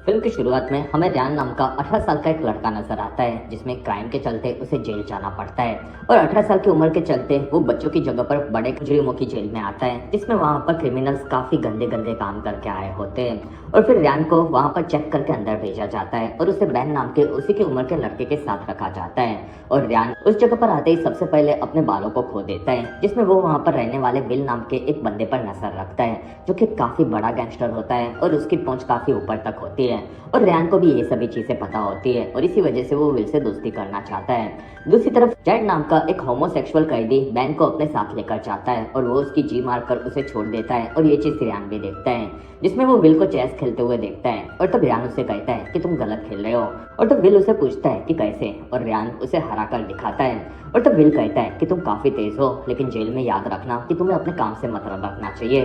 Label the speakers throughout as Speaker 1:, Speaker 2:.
Speaker 1: Film की शुरुआत में हमें रियान नाम का 18 साल का एक लड़का नजर आता है जिसमें क्राइम के चलते उसे जेल जाना पड़ता है और 18 साल की उम्र के चलते वो बच्चों की जगह पर बड़े मुजरिमों की जेल में आता है जिसमें वहाँ पर क्रिमिनल्स काफी गंदे गंदे काम करके आए होते हैं और फिर रियान को वहाँ पर चेक करके अंदर भेजा जाता है और उसे बैन नाम के उसी की उम्र के लड़के के साथ रखा जाता है और रियान उस जगह पर आते ही सबसे पहले अपने बालों को खो देता है जिसमें वो वहाँ पर रहने वाले विल नाम के एक बंदे पर नजर रखता है जो कि काफी बड़ा गैंगस्टर होता है और उसकी पहुंच काफी ऊपर तक होती है और रियान को भी ये सभी चीजें पता होती है और इसी वजह से वो विल से दोस्ती करना चाहता है। दूसरी तरफ जेड नाम का एक होमोसेक्सुअल कैदी बैन को अपने साथ लेकर जाता है और वो उसकी जी मारकर उसे छोड़ देता है और ये चीज रियान भी देखता है जिसमें वो विल को चेस खेलते हुए देखता है और तब रियान उसे कहता है कि तुम गलत खेल रहे हो और तब विल उसे पूछता है कि कैसे और रियान उसे हरा कर दिखाता है और तब विल कहता है कि तुम काफी तेज हो लेकिन जेल में याद रखना कि तुम्हें अपने काम से मतलब रखना चाहिए।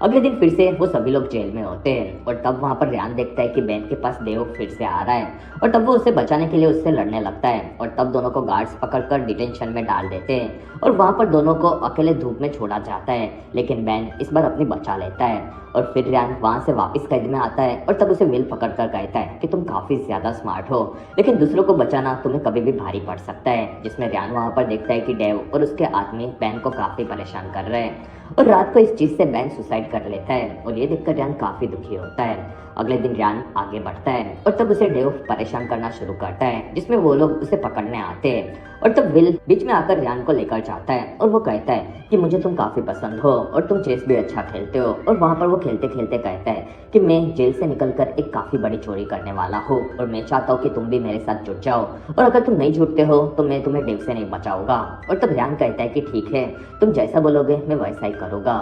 Speaker 1: अगले दिन फिर से वो सभी लोग जेल में होते हैं और तब वहाँ पर रियान देखता है कि बैन के पास देव फिर से आ रहा है और तब वो उसे बचाने के लिए उससे लड़ने लगता है और तब दोनों को गार्ड्स पकड़कर डिटेंशन में डाल देते हैं और वहाँ पर दोनों को अकेले धूप में छोड़ा जाता है लेकिन बैन इस बार अपनी बचा लेता है और फिर रियान वहाँ से वापस कैद में आता है और तब उसे विल पकड़कर कहता है कि तुम काफी ज्यादा स्मार्ट हो लेकिन दूसरों को बचाना तुम्हें कभी भी भारी पड़ सकता है जिसमें रियान वहाँ पर देखता है कि डेव और उसके आदमी बैन को काफी परेशान कर रहे हैं और रात को इस चीज से बैन सुसाइड कर लेता है और ये देखकर रियान काफी दुखी होता है। अगले दिन रियान आगे बढ़ता है और तब उसे डेव परेशान करना शुरू करता है जिसमें वो लोग उसे पकड़ने आते हैं और तब विल बीच में आकर रियान को लेकर जाता है और वो कहता है कि मुझे तुम काफी पसंद हो और तुम चेस भी अच्छा खेलते हो और वहाँ पर वो खेलते खेलते कहता है कि मैं जेल से निकलकर एक काफी बड़ी चोरी करने वाला हूँ और मैं चाहता हूँ कि तुम भी मेरे साथ जुट जाओ और अगर तुम नहीं जुटते हो तो मैं तुम्हें डेव से नहीं बचाऊंगा और तब रियान कहता है कि ठीक है तुम जैसा बोलोगे मैं वैसा ही करूंगा।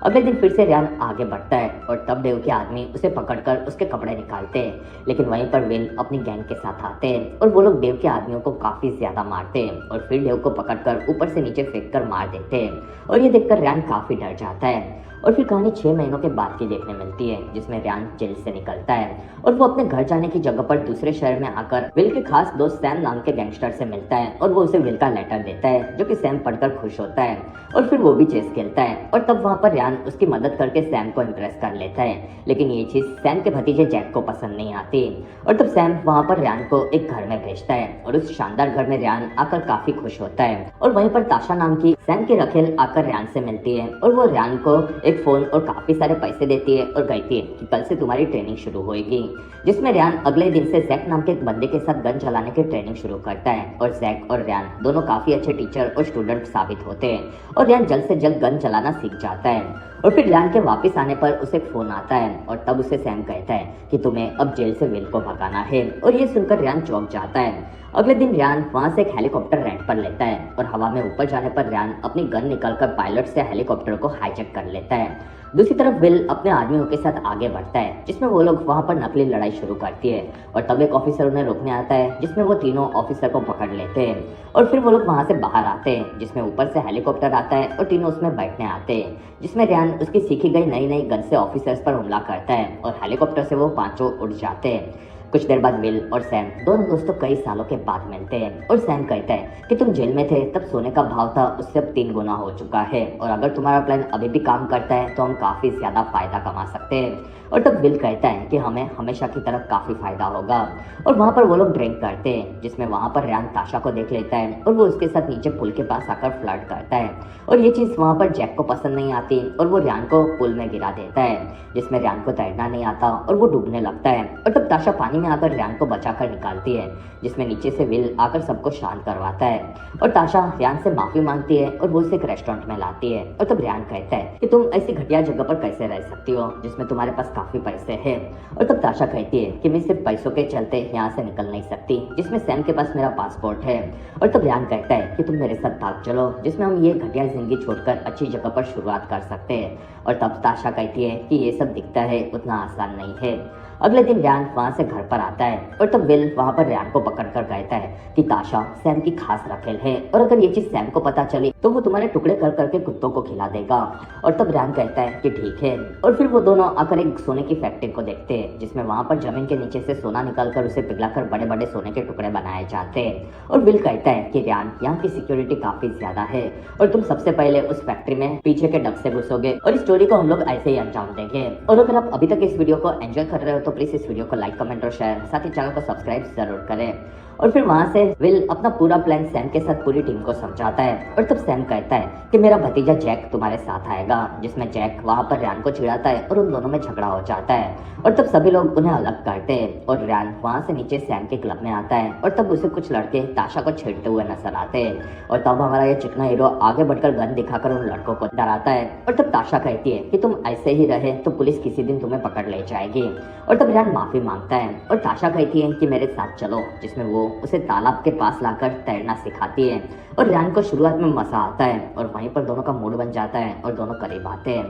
Speaker 1: अगले दिन फिर से रियान आगे बढ़ता है और तब डेव के आदमी उसे पकड़कर उसके कपड़े निकालते हैं लेकिन वहीं पर विल अपनी गैंग के साथ आते हैं और वो लोग डेव के आदमियों को काफी ज्यादा मारते हैं और फिर डेव को पकड़कर ऊपर से नीचे फेंक कर मार देते हैं और ये देखकर रियान काफी डर जाता है और फिर कहानी 6 महीनों के बाद की देखने मिलती है जिसमें रियान जेल से निकलता है और वो अपने घर जाने की जगह पर दूसरे शहर में आकर विल के खास दोस्त सैम नाम के गैंगस्टर से मिलता है और वो उसे विल का लेटर देता है जो कि सैम पढ़कर खुश होता है और फिर वो भी चेस खेलता है और तब वहाँ पर रियान उसकी मदद करके सैम को इम्प्रेस कर लेता है लेकिन ये चीज सैम के भतीजे जैक को पसंद नहीं आती और तब सैम वहाँ पर रियान को एक घर में भेजता है और उस शानदार घर में रियान आकर काफी खुश होता है और वहीं पर ताशा नाम की सैम की रखेल आकर रियान से मिलती है और वो रियान को एक फोन और काफी सारे पैसे देती है और कहती है कि कल से तुम्हारी ट्रेनिंग शुरू होगी जिसमें रियान अगले दिन से जैक नाम के एक बंदे के साथ गन चलाने की ट्रेनिंग शुरू करता है और जैक और रियान दोनों काफी अच्छे टीचर और स्टूडेंट साबित होते हैं और रियान जल्द से जल्द गन चलाना सीख जाता है और फिर रियान के वापस आने पर उसे फोन आता है और तब उसे सैम कहता है कि तुम्हें अब जेल से विल को भगाना है और ये सुनकर रियान चौंक जाता है। अगले दिन रियान वहां से एक हेलीकॉप्टर रेंट पर लेता है और हवा में ऊपर जाने पर रियान अपनी गन निकालकर पायलट से हेलीकॉप्टर को हाईजैक कर लेता है। दूसरी तरफ विल अपने आदमियों के साथ आगे बढ़ता है जिसमें वो लोग वहां पर नकली लड़ाई शुरू करती है और तब एक ऑफिसर उन्हें रोकने आता है जिसमें वो तीनों ऑफिसर को पकड़ लेते हैं और फिर वो लोग वहां से बाहर आते हैं जिसमें ऊपर से हेलीकॉप्टर आता है और तीनों उसमें बैठने आते हैं जिसमें रियान उसकी सीखी गई नई नई गन से ऑफिसर्स पर हमला करता है और हेलीकॉप्टर से वो पांचों उड़ जाते हैं। कुछ देर बाद विल और सैम दोनों दोस्तों कई सालों के बाद मिलते हैं और सैम कहता है कि तुम जेल में थे तब सोने का भाव था उससे अब 3 गुना हो चुका है और अगर तुम्हारा प्लान अभी भी काम करता है तो हम काफी ज्यादा फायदा कमा सकते हैं और तब विल कहता है कि हमें हमेशा की तरफ काफी फायदा होगा और वहाँ पर वो लोग ड्रिंक करते हैं जिसमें वहाँ पर रियान ताशा को देख लेता है और वो उसके साथ नीचे पुल के पास आकर फ्लर्ट करता है और ये चीज वहाँ पर जैक को पसंद नहीं आती और वो रियान को पुल में गिरा देता है जिसमें रियान को तैरना नहीं आता और वो डूबने लगता है और तब ताशा पानी में आकर रियान को बचाकर निकालती है जिसमें नीचे से विल आकर सबको शांत करवाता है और ताशा रियान से माफी मांगती है और वो उसे एक रेस्टोरेंट में लाती है और तब रियान कहता है कि तुम ऐसी घटिया जगह पर कैसे रह सकती हो जिसमें तुम्हारे पास काफी पैसे हैं और तब ताशा कहती है कि मैं सिर्फ पैसों के चलते यहाँ से निकल नहीं सकती जिसमें सैम के पास मेरा पासपोर्ट है और तब रियान कहता है कि तुम मेरे साथ भाग चलो जिसमें हम ये घटिया जिंदगी छोड़कर अच्छी जगह पर शुरुआत कर सकते हैं और तब ताशा कहती है कि ये सब दिखता है उतना आसान नहीं है। अगले दिन रियान वहां से घर पर आता है और तब विल वहां पर रियान को पकड़कर कहता है कि ताशा सैम की खास रखेल है और अगर ये चीज सैम को पता चली तो वो तुम्हारे टुकड़े कर करके कुत्तों को खिला देगा और तब रियान कहता है कि ठीक है और फिर वो दोनों आकर एक सोने की फैक्ट्री को देखते हैं जिसमें वहां पर जमीन के नीचे से सोना निकालकर उसे पिघलाकर बड़े बड़े सोने के टुकड़े बनाए जाते हैं और विल कहता है कि रियान यहाँ की सिक्योरिटी काफी ज्यादा है और तुम सबसे पहले उस फैक्ट्री में पीछे के डब से घुसोगे और इस स्टोरी को हम लोग ऐसे ही अंजाम देंगे। और अगर आप अभी तक इस वीडियो को एंजॉय कर रहे हो तो प्लीज इस वीडियो को लाइक, कमेंट और शेयर, साथ ही चैनल को सब्सक्राइब जरूर करें। और फिर वहां से विल अपना पूरा प्लान सैम के साथ पूरी टीम को समझाता है और तब सैम कहता है कि मेरा भतीजा जैक तुम्हारे साथ आएगा, जिसमें जैक वहां पर रैन को चिढ़ाता है और उन दोनों में झगड़ा हो जाता है। और तब सभी लोग उन्हें अलग करते हैं और रैन वहां से नीचे सैम के क्लब में आता है और तब उसे कुछ लड़के ताशा को छेड़ते हुए नजर आते हैं। और तब हमारा ये चिकना हीरो आगे बढ़कर गन दिखाकर उन लड़कों को डराता है और तब ताशा कहती है कि तुम ऐसे ही रहे तो पुलिस किसी दिन तुम्हें पकड़ ले जाएगी। और तब रैन माफी मांगता है और ताशा कहती है कि मेरे साथ चलो, जिसमें वो उसे तालाब के पास लाकर तैरना सिखाती है। और रैन को शुरुआत में मजा आता है और वहीं पर दोनों का मूड बन जाता है और दोनों करीब आते हैं।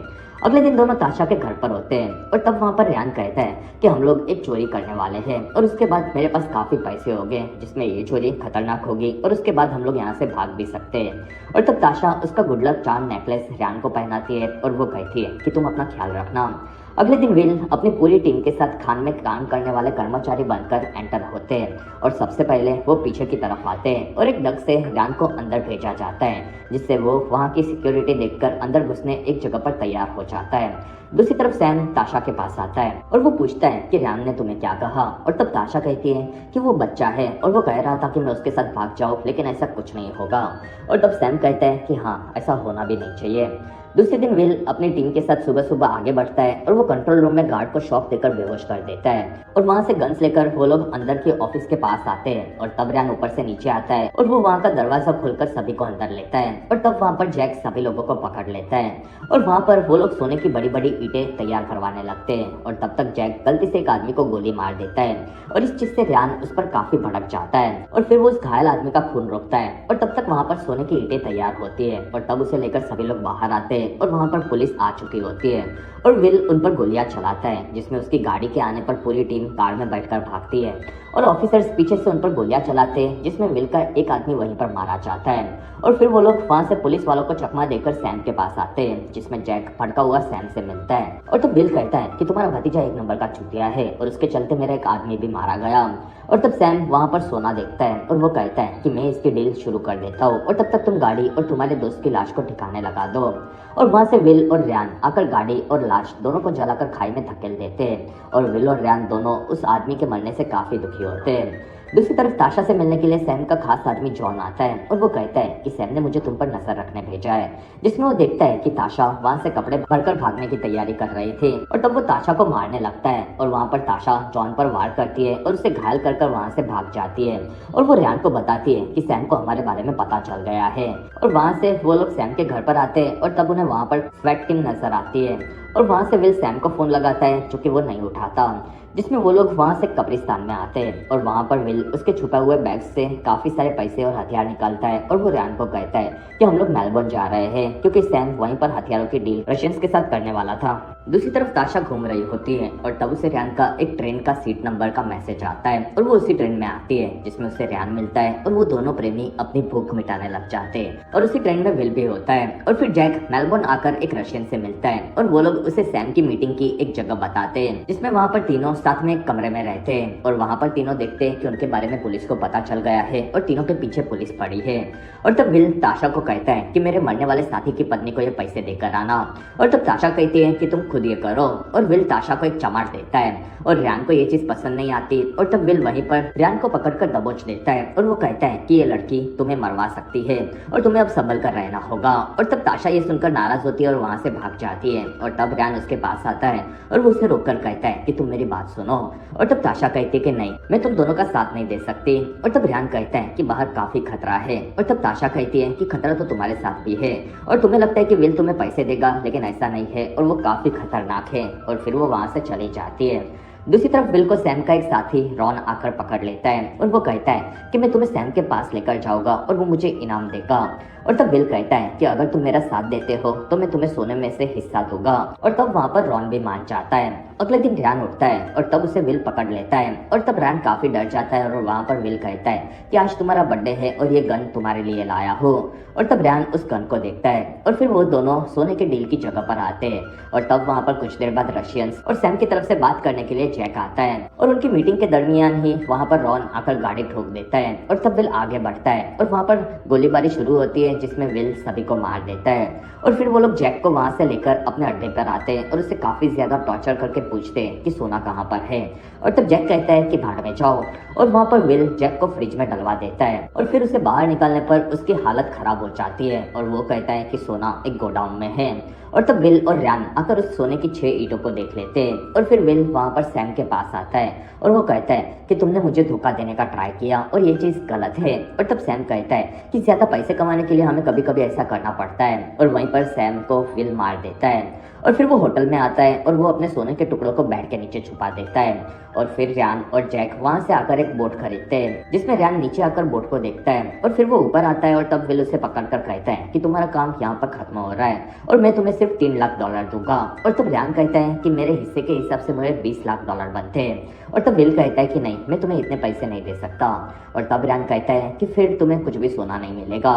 Speaker 1: अगले दिन दोनों ताशा के घर पर होते हैं और तब वहां पर रैन कहता है कि हम लोग एक चोरी करने वाले हैं और उसके बाद मेरे पास काफी पैसे होंगे, जिसमें ये चोरी खतरनाक होगी और उसके बाद हम लोग यहाँ से भाग भी सकते हैं। और तब ताशा उसका गुड लक चार्म नेकलेस रैन को पहनाती है और वो कहती है कि तुम अपना ख्याल रखना। अगले दिन विल अपनी पूरी टीम के साथ खान में काम करने वाले कर्मचारी बनकर एंटर होते हैं और सबसे पहले वो पीछे की तरफ आते हैं और एक डग से रैन को अंदर भेजा जाता है, जिससे वो वहां की सिक्योरिटी देखकर अंदर घुसने एक जगह पर तैयार हो जाता है। दूसरी तरफ सैम ताशा के पास आता है और वो पूछता है कि रैन ने तुम्हें क्या कहा। और तब ताशा कहती है कि वो बच्चा है और वो कह रहा था कि मैं उसके साथ भाग जाऊं, लेकिन ऐसा कुछ नहीं होगा। और तब सैम कहता है कि हाँ, ऐसा होना भी नहीं चाहिए। दूसरे दिन विल अपनी टीम के साथ सुबह सुबह आगे बढ़ता है और वो कंट्रोल रूम में गार्ड को शॉक देकर बेहोश कर देता है। और वहां से गन्स लेकर वो लोग अंदर के ऑफिस के पास आते हैं और तब रैन ऊपर से नीचे आता है और वो वहां का दरवाजा खोलकर सभी को अंदर लेता है। और तब वहां पर जैक सभी लोगों को पकड़ लेता है और वहां पर वो लोग सोने की बड़ी बड़ी ईंटें तैयार करवाने लगते हैं। और तब तक जैक गलती से एक आदमी को गोली मार देता है और इस चीज से रैन उस पर काफी भड़क जाता है और फिर वो उस घायल आदमी का खून रोकता है। और तब तक वहां पर सोने की ईंटें तैयार होती है और तब उसे लेकर सभी लोग बाहर आते हैं और वहां पर पुलिस आ चुकी होती है और विल उन पर गोलियां चलाता है, जिसमें उसकी गाड़ी के आने पर पूरी टीम कार में बैठकर भागती है और ऑफिसर्स पीछे से उन पर गोलियां चलाते हैं, जिसमें विल का एक आदमी वहीं पर मारा जाता है। और फिर वो लोग वहां से पुलिस वालों को चकमा देकर सैम के पास आते हैं, जिसमें जैक भड़का हुआ सैम से मिलता है। और तो विल कहता है कि तुम्हारा भतीजा एक नंबर का चूतिया है और उसके चलते मेरा एक आदमी भी मारा गया। और तब सैम वहां पर सोना देखता है और वो कहता है कि मैं इसकी डील शुरू कर देता हूँ और तब तक तुम गाड़ी और तुम्हारे दोस्त की लाश को ठिकाने लगा दो। और वहां से विल और रैन आकर गाड़ी और लाश दोनों को जलाकर खाई में धकेल देते हैं और विल और रैन दोनों उस आदमी के मरने से काफी दुखी होते हैं। दूसरी तरफ ताशा से मिलने के लिए सैम का खास आदमी जॉन आता है और वो कहता है कि सैम ने मुझे तुम पर नजर रखने भेजा है, जिसमें वो देखता है कि ताशा वहां से कपड़े भरकर भागने की तैयारी कर रही थी। और तब वो ताशा को मारने लगता है और वहां पर ताशा जॉन पर वार करती है और उसे घायल कर वहां से भाग जाती है। और वो रैन को बताती है कि सैम को हमारे बारे में पता चल गया है। और वहां से वो लोग सैम के घर पर आते हैं और तब उन्हें वहां पर स्वेट टीम नजर आती है और वहां से विल सैम को फोन लगाता है, जो कि वो नहीं उठाता, जिसमें वो लोग वहां से कब्रिस्तान में आते हैं और वहां पर विल उसके छुपे हुए बैग से काफी सारे पैसे और हथियार निकालता है और वो रैन को कहता है कि हम लोग मेलबोर्न जा रहे हैं, क्योंकि सैम वहीं पर हथियारों की डील रशियंस के साथ करने वाला था। दूसरी तरफ ताशा घूम रही होती है और तब उसे रैन का एक ट्रेन का सीट नंबर का मैसेज आता है और वो उसी ट्रेन में आती है, जिसमें उसे रैन मिलता है और वो दोनों प्रेमी अपनी भूख मिटाने लग जाते हैं। और उसी ट्रेन में विल भी होता है और फिर जैक मेलबोर्न आकर एक रशियन से मिलता है और वो लोग उसे सैम की मीटिंग की एक जगह बताते हैं, जिसमें वहां पर तीनों साथ में एक कमरे में रहते हैं। और वहां पर तीनों देखते हैं कि उनके बारे में पुलिस को पता चल गया है और तीनों के पीछे पुलिस पड़ी है। और तब विल ताशा को कहता है कि मेरे मरने वाले साथी की पत्नी को ये पैसे देकर आना। और तब ताशा कहती है कि तुम खुद ये करो और विल ताशा को एक चमाट देता है और रैन को ये चीज पसंद नहीं आती। और तब विल वहीं पर रैन को पकड़कर दबोच देता है और वो कहता है कि ये लड़की तुम्हें मरवा सकती है और तुम्हें अब संभल कर रहना होगा। और तब ताशा ये सुनकर नाराज होती है और वहां से भाग जाती है। और तब रैन उसके पास आता है और वो उसे रोककर कहता है कि तुम मेरी बात सुनो। और तब ताशा कहती है कि नहीं, मैं तुम दोनों का साथ नहीं दे सकती। और तब रैन कहता है कि बाहर काफी खतरा है। और तब ताशा कहती है कि खतरा तो तुम्हारे साथ भी है और तुम्हें लगता है कि विल तुम्हें पैसे देगा, लेकिन ऐसा नहीं है और वो काफी खतरनाक है। और फिर वो वहां से चली जाती है। दूसरी तरफ विल को सैम का एक साथी रॉन आकर पकड़ लेता है और वो कहता है कि मैं तुम्हें सैम के पास लेकर जाऊंगा और वो मुझे इनाम देगा। और तब विल कहता है कि अगर तुम मेरा साथ देते हो तो मैं तुम्हें सोने में से हिस्सा दूंगा। और तब वहां पर रॉन भी मान जाता है। अगले दिन रैन उठता है और तब उसे विल पकड़ लेता है और तब रैन काफी डर जाता है और वहां पर विल कहता है कि आज तुम्हारा बर्थडे है और ये गन तुम्हारे लिए लाया हो। और तब रैन उस गन को देखता है और फिर वो दोनों सोने के डील की जगह पर आते हैं। और तब वहां पर कुछ देर बाद रशियंस और सैम की तरफ से बात करने के लिए जैक आता है और उनकी मीटिंग के दरमियान ही वहां पर रॉन आकर गाड़ी ठोक देता है और तब विल आगे बढ़ता है और वहां पर गोलीबारी शुरू होती है, जिसमें विल सभी को मार देता है। और फिर वो लोग जैक को वहां से लेकर अपने अड्डे पर आते हैं और उससे काफी ज्यादा टॉर्चर करके पूछते हैं कि सोना कहाँ पर है। और तब जैक कहता है कि भाड़ में जाओ, और वहां पर विल जैक को फ्रिज में डलवा देता है और फिर उसे बाहर निकालने पर उसकी हालत खराब हो जाती है और वो कहता है कि सोना एक गोडाउन में है। और तब विल और रैन आकर उस सोने की 6 ईंटों को देख लेते हैं और फिर विल वहां पर सैम के पास आता है और वो कहता है कि तुमने मुझे धोखा देने का ट्राई किया और ये चीज गलत है। और तब सैम कहता है कि ज्यादा पैसे कमाने के लिए हमें कभी कभी ऐसा करना पड़ता है, और वहीं पर सैम को विल मार देता है। और फिर वो होटल में आता है और वो अपने सोने के टुकड़ों को बेड के नीचे छुपा देता है। और फिर रैन और जैक वहां से आकर एक बोट खरीदते हैं जिसमें रैन नीचे आकर बोट को देखता है और फिर वो ऊपर आता है और तब विल उसे पकड़कर कहता है कि तुम्हारा काम यहाँ पर खत्म हो रहा है और मैं तुम्हें सिर्फ $3 लाख दूंगा। और तब रैन कहता है कि मेरे हिस्से के हिसाब से मुझे $20 लाख बनते हैं। और तब विल कहता है कि नहीं, मैं तुम्हें इतने पैसे नहीं दे सकता। और तब रैन कहता है कि फिर तुम्हें कुछ भी सोना नहीं मिलेगा।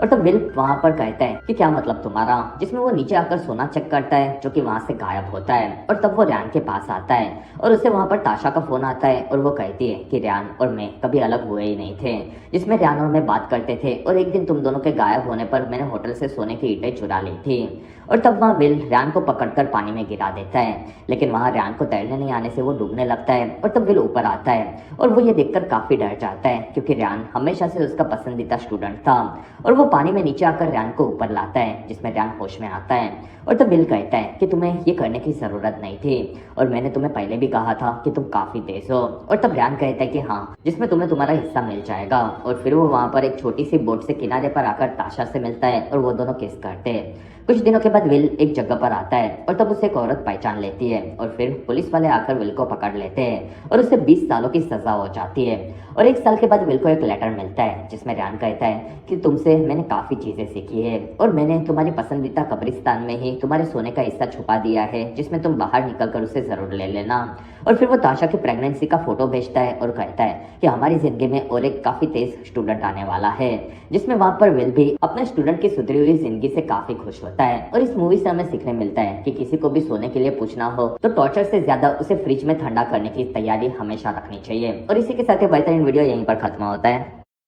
Speaker 1: और तब विल वहां पर कहता है कि क्या मतलब तुम्हारा, जिसमें वो नीचे आकर सोना चेक करता है जो कि वहां से गायब होता है। और तब वो रैन के पास आता है और उसे वहां पर ताशा का फोन आता है और वो कहती है कि रैन और मैं कभी अलग हुए ही नहीं थे, जिसमें रैन और मैं बात करते थे और एक दिन तुम दोनों के गायब होने पर मैंने होटल से सोने की ईंटें चुरा ली थी। और तब वहाँ विल रैन को पकड़कर पानी में गिरा देता है, लेकिन वहाँ रैन को तैरने नहीं आने से वो डूबने लगता है। और तब विल ऊपर आता है और वो ये देखकर काफी डर जाता है क्योंकि रैन हमेशा से उसका पसंदीदा स्टूडेंट था। और वो पानी में नीचे आकर रैन को ऊपर लाता है जिसमें रैन होश में आता है। और तब विल कहता है कि तुम्हें ये करने की जरूरत नहीं थी और मैंने तुम्हें पहले भी कहा था कि तुम काफी तेज हो। और तब रैन कहता है कि हाँ, जिसमें तुम्हें तुम्हारा हिस्सा मिल जाएगा। और फिर वो वहां पर एक छोटी सी बोट से किनारे पर आकर ताशा से मिलता है और वो दोनों किस करते हैं। कुछ दिनों के बाद विल एक जगह पर आता है और तब उसे एक औरत पहचान लेती है और फिर पुलिस वाले आकर विल को पकड़ लेते हैं और उसे 20 सालों की सजा हो जाती है। और 1 साल के बाद विल को एक लेटर मिलता है जिसमें रैन कहता है कि तुमसे मैंने काफी चीजें सीखी है और मैंने तुम्हारी पसंदीदा कब्रिस्तान में ही तुम्हारे सोने का हिस्सा छुपा दिया है, जिसमें तुम बाहर निकलकर उसे जरूर ले लेना। और फिर वो ताशा की प्रेगनेंसी का फोटो भेजता है और कहता है कि हमारी जिंदगी में और एक काफी तेज स्टूडेंट आने वाला है, जिसमें वहां पर विल भी अपने स्टूडेंट की सुधरी हुई जिंदगी से काफी खुश होता है। और इस मूवी से हमें सीखने मिलता है कि किसी को भी सोने के लिए पूछना हो तो टॉर्चर से ज्यादा उसे फ्रिज में ठंडा करने की तैयारी हमेशा रखनी चाहिए। और इसी के साथ ये बेहतरीन वीडियो यहीं पर खत्म होता है।